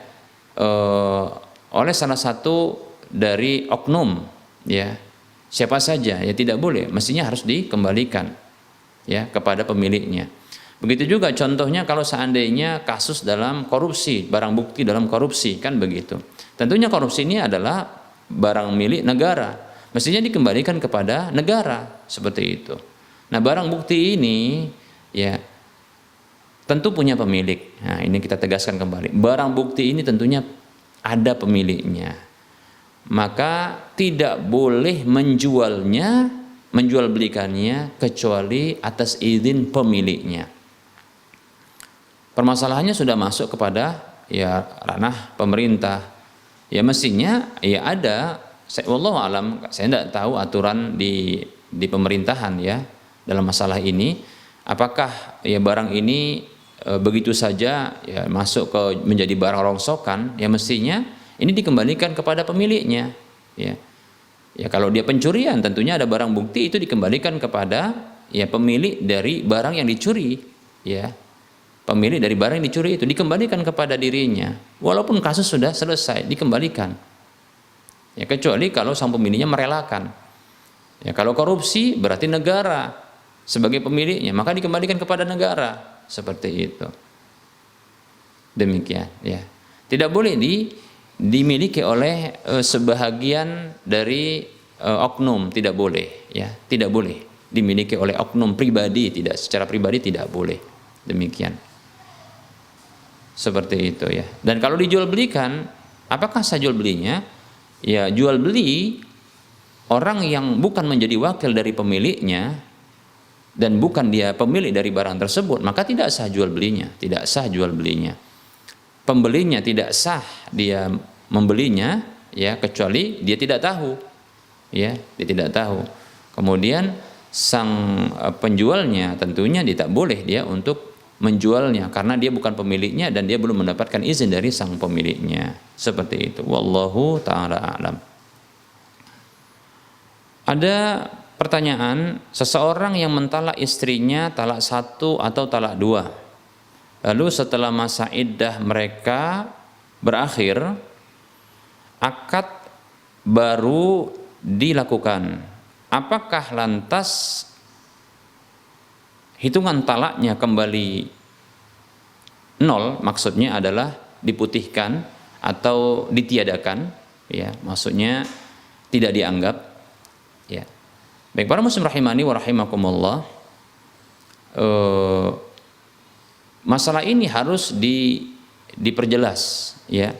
oleh salah satu dari oknum ya. Siapa saja ya tidak boleh, mestinya harus dikembalikan ya kepada pemiliknya. Begitu juga contohnya kalau seandainya kasus dalam korupsi, barang bukti dalam korupsi, kan begitu. Tentunya korupsi ini adalah barang milik negara, mestinya dikembalikan kepada negara, seperti itu. Nah, barang bukti ini ya tentu punya pemilik. Nah, ini kita tegaskan kembali. Barang bukti ini tentunya ada pemiliknya. Maka tidak boleh menjual belikannya kecuali atas izin pemiliknya. Permasalahannya sudah masuk kepada ya ranah pemerintah. Ya mestinya ya ada, wallahu alam, saya tidak tahu aturan di pemerintahan ya dalam masalah ini. Apakah ya barang ini begitu saja ya masuk menjadi barang rongsokan? Ya mestinya ini dikembalikan kepada pemiliknya. Ya, ya kalau dia pencurian tentunya ada barang bukti itu dikembalikan kepada ya pemilik dari barang yang dicuri. Ya. Pemilik dari barang yang dicuri itu dikembalikan kepada dirinya, walaupun kasus sudah selesai, dikembalikan. Ya kecuali kalau sang pemiliknya merelakan. Ya kalau korupsi berarti negara sebagai pemiliknya, maka dikembalikan kepada negara, seperti itu. Demikian, ya. Tidak boleh dimiliki oleh sebahagian dari oknum, tidak boleh, ya. Tidak boleh dimiliki oleh oknum pribadi, tidak secara pribadi tidak boleh. Demikian. Seperti itu ya. Dan kalau dijual belikan, apakah sah jual belinya? Ya jual beli orang yang bukan menjadi wakil dari pemiliknya dan bukan dia pemilik dari barang tersebut, maka tidak sah jual belinya, tidak sah jual belinya. Pembelinya tidak sah dia membelinya ya kecuali dia tidak tahu. Ya, dia tidak tahu. Kemudian sang penjualnya tentunya tidak boleh dia untuk menjualnya karena dia bukan pemiliknya dan dia belum mendapatkan izin dari sang pemiliknya. Seperti itu. Wallahu ta'ala a'lam. Ada pertanyaan, seseorang yang mentalak istrinya talak 1 atau talak 2. Lalu setelah masa iddah mereka berakhir, akad baru dilakukan. Apakah lantas hitungan talaknya kembali 0, maksudnya adalah diputihkan atau ditiadakan, ya, maksudnya tidak dianggap, ya. Baik para muslim rahimani wa rahimakumullah, masalah ini harus diperjelas, ya.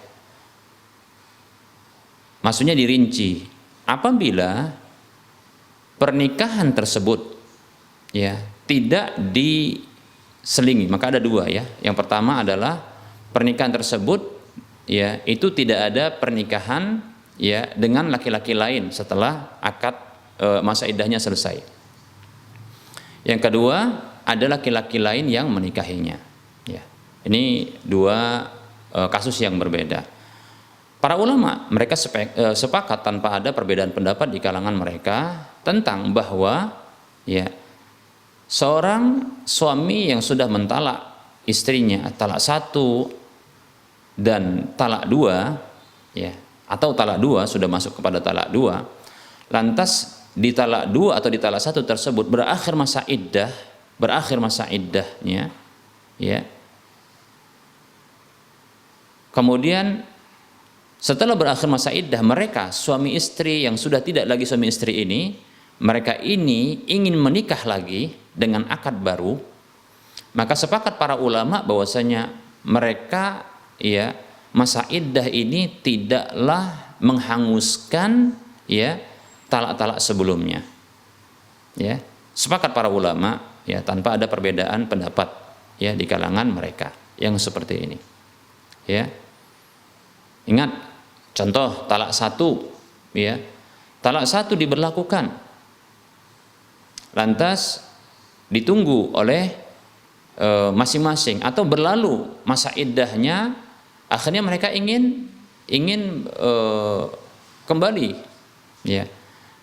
Maksudnya dirinci. Apabila pernikahan tersebut, ya, tidak diselingi, maka ada 2 ya. Yang pertama adalah pernikahan tersebut ya itu tidak ada pernikahan ya dengan laki-laki lain setelah akad masa iddahnya selesai. Yang kedua ada laki-laki lain yang menikahinya. Ya. Ini 2 kasus yang berbeda. Para ulama mereka sepakat tanpa ada perbedaan pendapat di kalangan mereka tentang bahwa ya seorang suami yang sudah mentalak istrinya talak 1 dan talak 2, ya, atau talak dua, sudah masuk kepada talak dua, lantas di talak dua atau di talak satu tersebut berakhir masa iddahnya, ya. Kemudian setelah berakhir masa iddah, mereka suami istri yang sudah tidak lagi suami istri ini, mereka ini ingin menikah lagi dengan akad baru, maka sepakat para ulama bahwasanya mereka, ya, masa iddah ini tidaklah menghanguskan, ya, talak-talak sebelumnya. Ya, sepakat para ulama, ya, tanpa ada perbedaan pendapat, ya, di kalangan mereka yang seperti ini. Ya. Ingat, contoh talak satu, ya. Talak satu diberlakukan, lantas ditunggu oleh masing-masing atau berlalu masa iddahnya, akhirnya mereka ingin kembali, ya.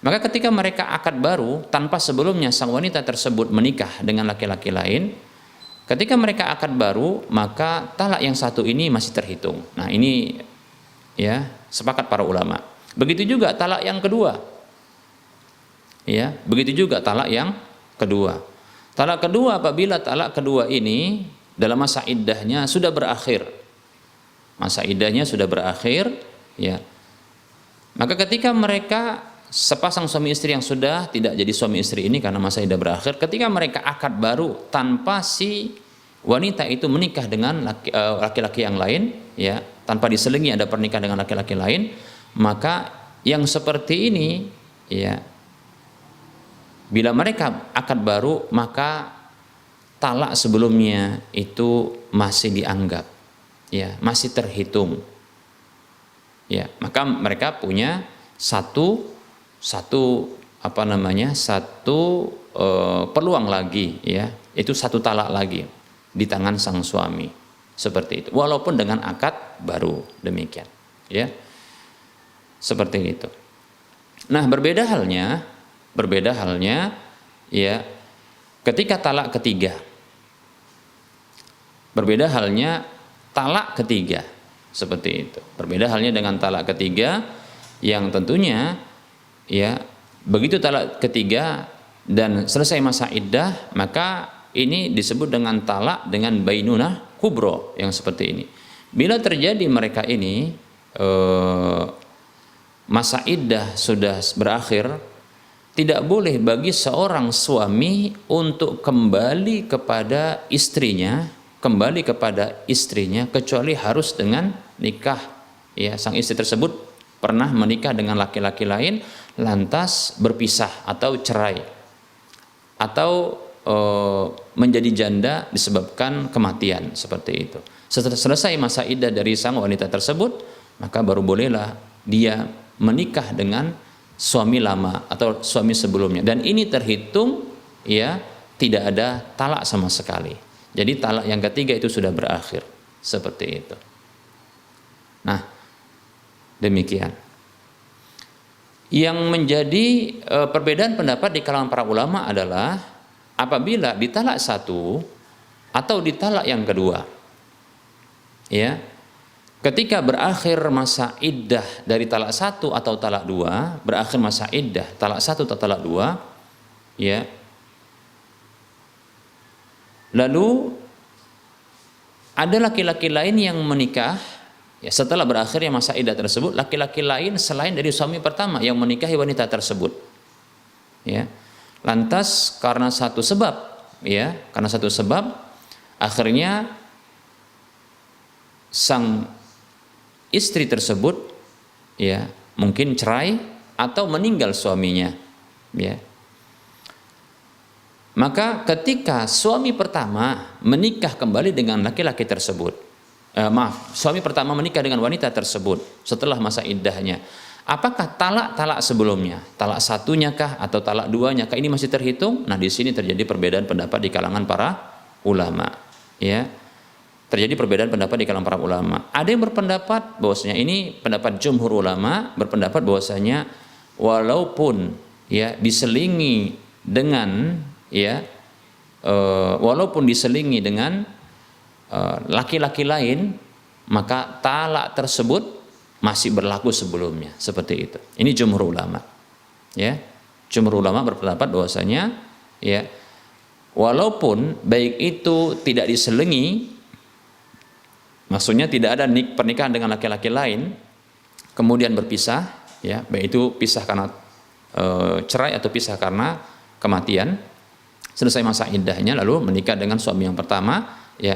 Maka ketika mereka akad baru tanpa sebelumnya sang wanita tersebut menikah dengan laki-laki lain, ketika mereka akad baru, maka talak yang satu ini masih terhitung. Nah, ini, ya, sepakat para ulama. Begitu juga talak yang kedua. Ya, begitu juga talak yang kedua. Talak kedua, apabila talak kedua ini dalam masa iddahnya sudah berakhir. Masa iddahnya sudah berakhir, ya. Maka ketika mereka sepasang suami istri yang sudah tidak jadi suami istri ini karena masa iddah berakhir, ketika mereka akad baru tanpa si wanita itu menikah dengan laki-laki yang lain, ya, tanpa diselingi ada pernikahan dengan laki-laki lain, maka yang seperti ini, ya, bila mereka akad baru, maka talak sebelumnya itu masih dianggap, ya, masih terhitung, ya. Maka mereka punya satu peluang lagi, ya, itu satu talak lagi di tangan sang suami, seperti itu, walaupun dengan akad baru, demikian, ya, seperti itu. Nah, berbeda halnya, ya, ketika talak ketiga, berbeda halnya talak ketiga, seperti itu. Berbeda halnya dengan talak ketiga yang tentunya, ya, begitu talak ketiga dan selesai masa iddah, maka ini disebut dengan talak dengan bainunah kubro yang seperti ini. Bila terjadi mereka ini masa iddah sudah berakhir, tidak boleh bagi seorang suami untuk kembali kepada istrinya, kecuali harus dengan nikah, ya. Sang istri tersebut pernah menikah dengan laki-laki lain, lantas berpisah atau cerai, atau menjadi janda disebabkan kematian, seperti itu. Setelah selesai masa iddah dari sang wanita tersebut, maka baru bolehlah dia menikah dengan suami lama atau suami sebelumnya, dan ini terhitung, ya, tidak ada talak sama sekali. Jadi talak yang ketiga itu sudah berakhir, seperti itu. Nah, demikian. Yang menjadi perbedaan pendapat di kalangan para ulama adalah apabila di talak satu atau di talak yang kedua, ya, ketika berakhir masa iddah dari talak satu atau talak dua, berakhir masa iddah talak satu atau talak dua, ya, lalu ada laki-laki lain yang menikah, ya, setelah berakhirnya masa iddah tersebut, laki-laki lain selain dari suami pertama yang menikahi wanita tersebut, ya. Lantas karena satu sebab, akhirnya sang istri tersebut, ya, mungkin cerai atau meninggal suaminya, ya. Maka ketika suami pertama menikah kembali dengan laki-laki tersebut, suami pertama menikah dengan wanita tersebut setelah masa iddahnya, apakah talak sebelumnya, talak satunya kah atau talak duanya kah, ini masih terhitung? Nah, di sini terjadi perbedaan pendapat di kalangan para ulama, ya. Terjadi perbedaan pendapat di kalangan para ulama. Ada yang berpendapat bahwasanya, ini pendapat jumhur ulama, berpendapat bahwasanya walaupun, ya, diselingi dengan, ya, walaupun diselingi dengan laki-laki lain, maka talak tersebut masih berlaku sebelumnya, seperti itu. Ini jumhur ulama. Ya. Jumhur ulama berpendapat bahwasanya ya walaupun baik itu tidak diselingi, maksudnya tidak ada pernikahan dengan laki-laki lain kemudian berpisah, ya, baik itu pisah karena cerai atau pisah karena kematian, selesai masa iddahnya lalu menikah dengan suami yang pertama, ya,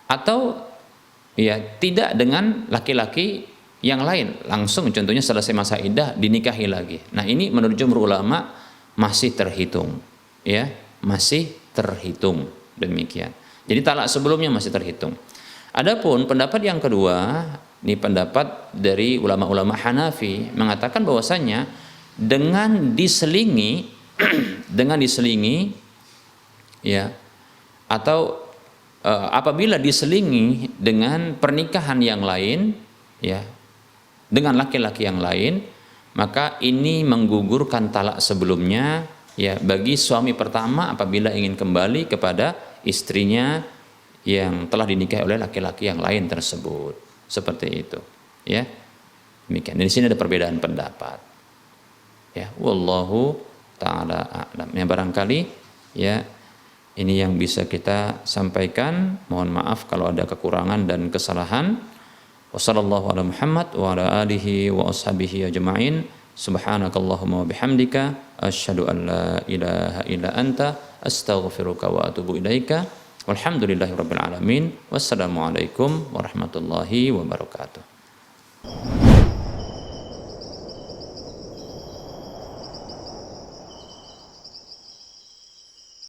atau ya tidak dengan laki-laki yang lain langsung, contohnya selesai masa iddah dinikahi lagi. Nah, ini menurut jumhur ulama masih terhitung, ya, masih terhitung demikian. Jadi talak sebelumnya masih terhitung. Adapun pendapat yang kedua, ini pendapat dari ulama-ulama Hanafi mengatakan bahwasanya dengan diselingi dengan diselingi, ya, atau apabila diselingi dengan pernikahan yang lain, ya, dengan laki-laki yang lain, maka ini menggugurkan talak sebelumnya, ya, bagi suami pertama apabila ingin kembali kepada istrinya yang telah dinikahi oleh laki-laki yang lain tersebut. Seperti itu, ya. Demikian. Di sini ada perbedaan pendapat. Ya, wallahu taala a'lam. Ya, barangkali ya ini yang bisa kita sampaikan. Mohon maaf kalau ada kekurangan dan kesalahan. Wassallallahu ala Muhammad wa ala alihi wa ashabihi ajma'in. Subhanakallahumma wa bihamdika asyhadu an la ilaha illa anta astaghfiruka wa atubu ilaika. Walhamdulillahirabbil alamin. Wassalamualaikum warahmatullahi wabarakatuh.